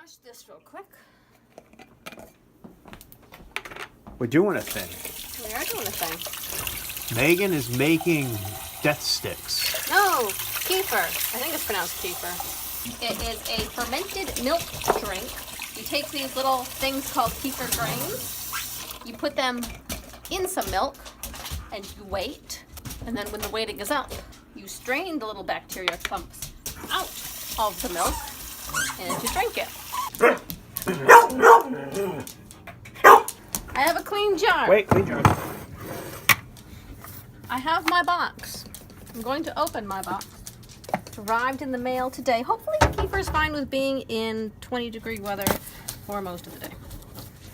wash this real quick. We're doing a thing. We are doing a thing. Megan is making death sticks. No, kefir. I think it's pronounced kefir. It is a fermented milk drink. You take these little things called kefir grains, you put them in some milk, and you wait. And then when the waiting is up, you strain the little bacteria clumps out of the milk, and you drink it. I have a clean jar. Wait, clean jar. I have my box. I'm going to open my box. It's arrived in the mail today. Hopefully Kefir is fine with being in 20-degree weather for most of the day.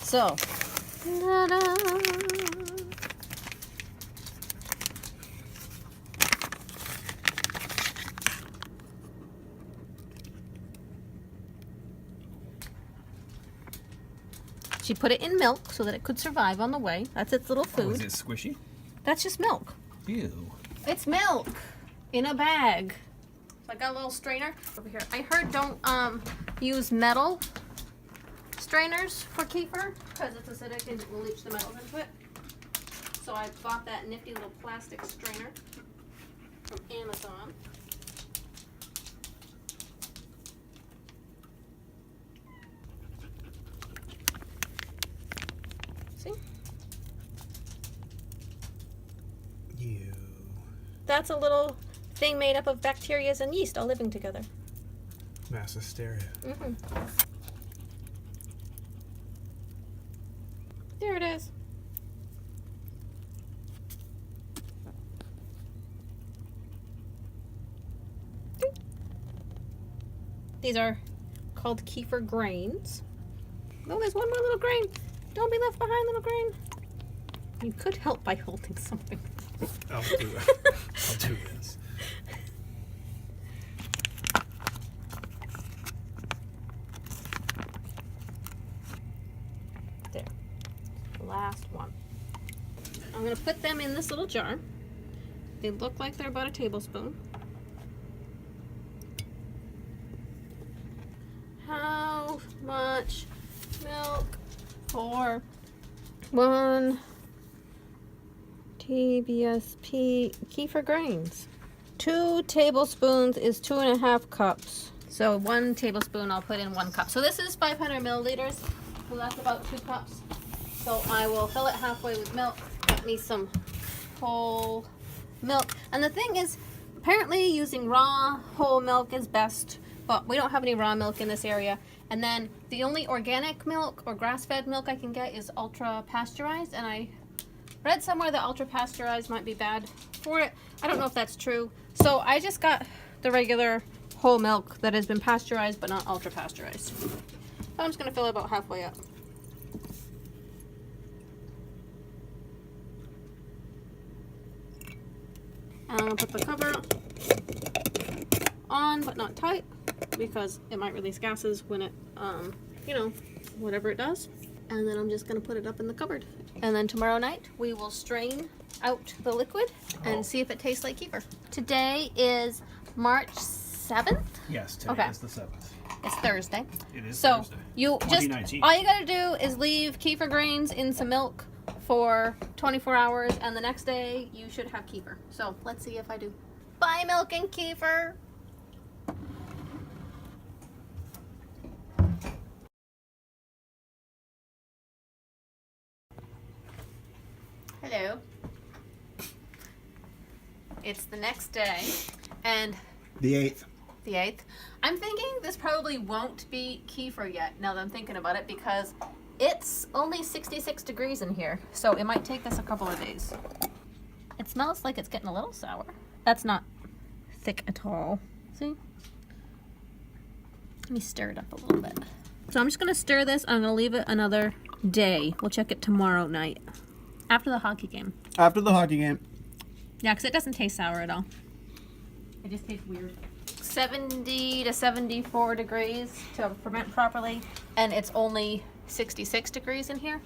So, ta-da. She put it in milk so that it could survive on the way. That's its little food. Oh, is it squishy? That's just milk. Ew. It's milk in a bag. So I got a little strainer over here. I heard don't use metal strainers for kefir because it's acidic and it will leach the metals into it. So I bought that nifty little plastic strainer from Amazon. See? You. That's a little thing made up of bacteria and yeast all living together. Mass hysteria. Mm-hmm. There it is. These are called kefir grains. Oh, there's one more little grain. Don't be left behind, little grain. You could help by holding something. I'll do it. I'll do this. There. The last one. I'm going to put them in this little jar. They look like they're about a tablespoon. How much milk for 1 TBSP kefir grains? 2 tablespoons is 2.5 cups. So 1 tablespoon I'll put in 1 cup. So this is 500 milliliters. So that's about 2 cups. So I will fill it halfway with milk. Get me some whole milk. And the thing is, apparently using raw whole milk is best. But we don't have any raw milk in this area. And then the only organic milk or grass-fed milk I can get is ultra pasteurized. And I read somewhere that ultra pasteurized might be bad for it. I don't know if that's true. So I just got the regular whole milk that has been pasteurized but not ultra pasteurized. So I'm just going to fill it about halfway up. And I'm going to put the cover on but not tight, because it might release gases when it, you know, whatever it does. And then I'm just going to put it up in the cupboard. And then tomorrow night we will strain out the liquid and see if it tastes like kefir. Today is March 7th. Yes, today Okay. is the 7th. It's Thursday. It is So Thursday. you just, 2019. all you got to do is leave kefir grains in some milk for 24 hours and the next day you should have kefir. So let's see if I do. Buy milk and kefir. Hello. It's the next day, and The 8th. the 8th. I'm thinking this probably won't be kefir yet, now that I'm thinking about it, because it's only 66 degrees in here, so it might take us a couple of days. It smells like it's getting a little sour. That's not thick at all. See? Let me stir it up a little bit. So I'm just going to stir this. I'm going to leave it another day. We'll check it tomorrow night. After the hockey game. After the hockey game. Yeah, because it doesn't taste sour at all. It just tastes weird. 70 to 74 degrees to ferment properly. And it's only 66 degrees in here.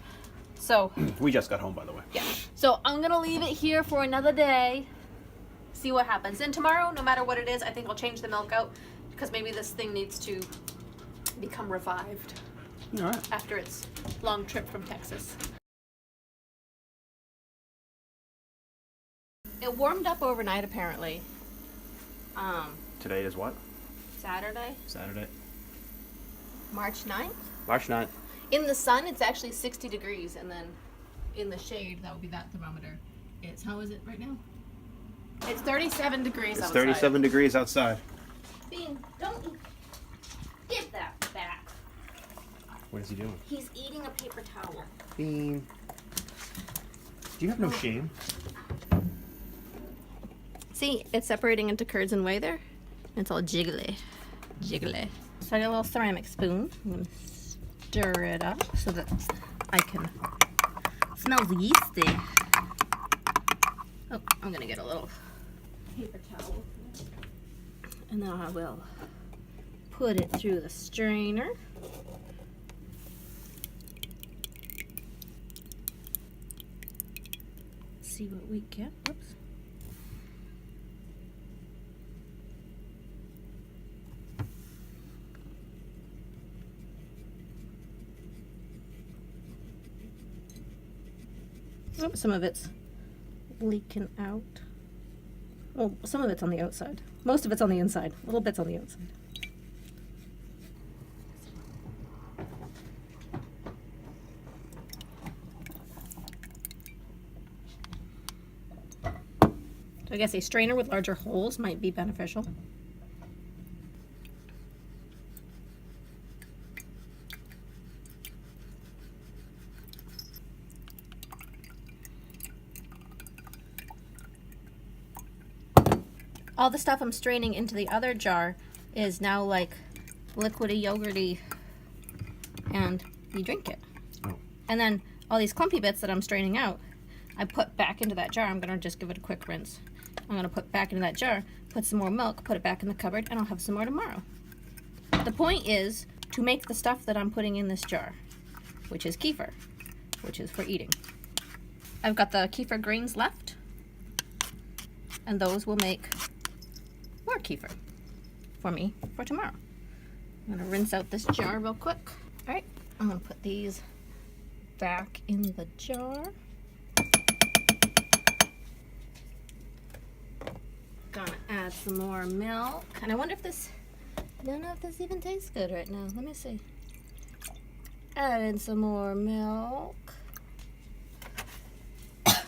So, We just got home, by the way. yeah. So I'm going to leave it here for another day. See what happens. And tomorrow, no matter what it is, I think I'll change the milk out. Because maybe this thing needs to become revived All right. after its long trip from Texas. It warmed up overnight apparently. Today is what? Saturday, Saturday. March 9th. March 9th. In the sun, it's actually 60 degrees, and then in the shade, that would be that thermometer. It's, how is it right now? It's 37 degrees It's outside. 37 degrees outside. Bean, don't give that back. What is he doing? He's eating a paper towel. Bean. Do you have no shame? See, it's separating into curds and whey there. It's all jiggly. Jiggly. So I got a little ceramic spoon. I'm going to stir it up so that I can... Smells yeasty. Oh, I'm going to get a little paper towel. And then I will put it through the strainer. See what we get. Whoops. Oh, some of it's leaking out. Well, some of it's on the outside. Most of it's on the inside. Little bits on the outside. So I guess a strainer with larger holes might be beneficial. All the stuff I'm straining into the other jar is now like liquidy, yogurty, and you drink it. Oh. And then all these clumpy bits that I'm straining out, I put back into that jar. I'm gonna just give it a quick rinse. I'm gonna put back into that jar, put some more milk, put it back in the cupboard, and I'll have some more tomorrow. The point is to make the stuff that I'm putting in this jar, which is kefir, which is for eating. I've got the kefir grains left, and those will make more kefir for me for tomorrow. I'm gonna rinse out this jar real quick. All right, I'm gonna put these back in the jar. Gonna add some more milk. And I wonder if this, I don't know if this even tastes good right now. Let me see. Add in some more milk.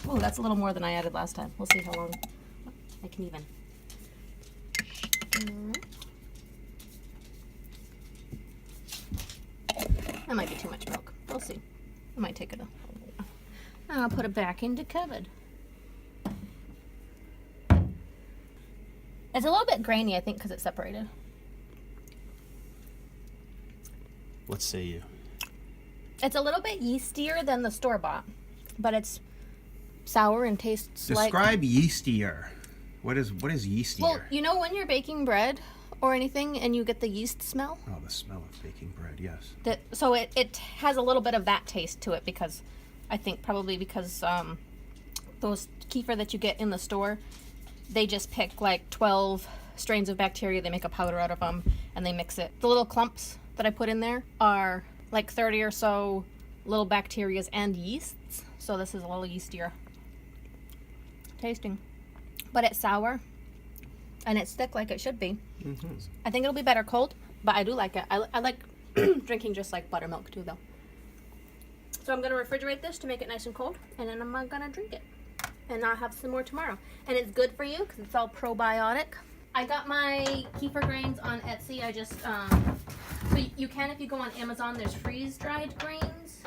Oh, that's a little more than I added last time. We'll see how long I can even. That might be too much milk. We'll see. I might take it off. I'll put it back into cupboard. It's a little bit grainy, I think, because it's separated. What say you? It's a little bit yeastier than the store-bought, but it's sour and tastes like... Describe yeastier. What is yeastier? Well, you know when you're baking bread or anything and you get the yeast smell? Oh, the smell of baking bread, yes. So it has a little bit of that taste to it because I think probably because those kefir that you get in the store, they just pick like 12 strains of bacteria, they make a powder out of them, and they mix it. The little clumps that I put in there are like 30 or so little bacterias and yeasts, so this is a little yeastier tasting. But it's sour, and it's thick like it should be. Mm-hmm. I think it'll be better cold, but I do like it. I like drinking just like buttermilk too, though. So I'm going to refrigerate this to make it nice and cold, and then I'm going to drink it. And I'll have some more tomorrow. And it's good for you because it's all probiotic. I got my kefir grains on Etsy. I just, so you can, if you go on Amazon, there's freeze-dried grains,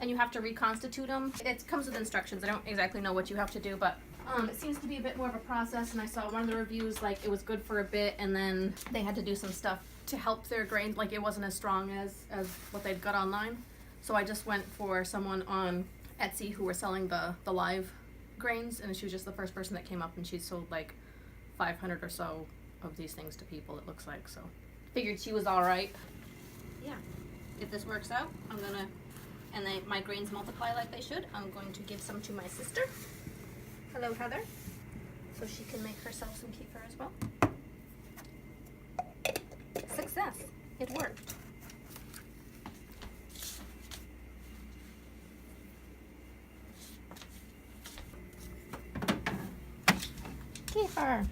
and you have to reconstitute them. It comes with instructions. I don't exactly know what you have to do, but it seems to be a bit more of a process, and I saw one of the reviews, like, it was good for a bit, and then they had to do some stuff to help their grains. Like, it wasn't as strong as what they'd got online. So I just went for someone on Etsy who were selling the live grains, and she was just the first person that came up, and she sold like 500 or so of these things to people, it looks like. So figured she was all right. Yeah, if this works out, I'm gonna, and my grains multiply like they should, I'm going to give some to my sister. Hello, Heather. So she can make herself some kefir as well. Success. It worked. Kefir.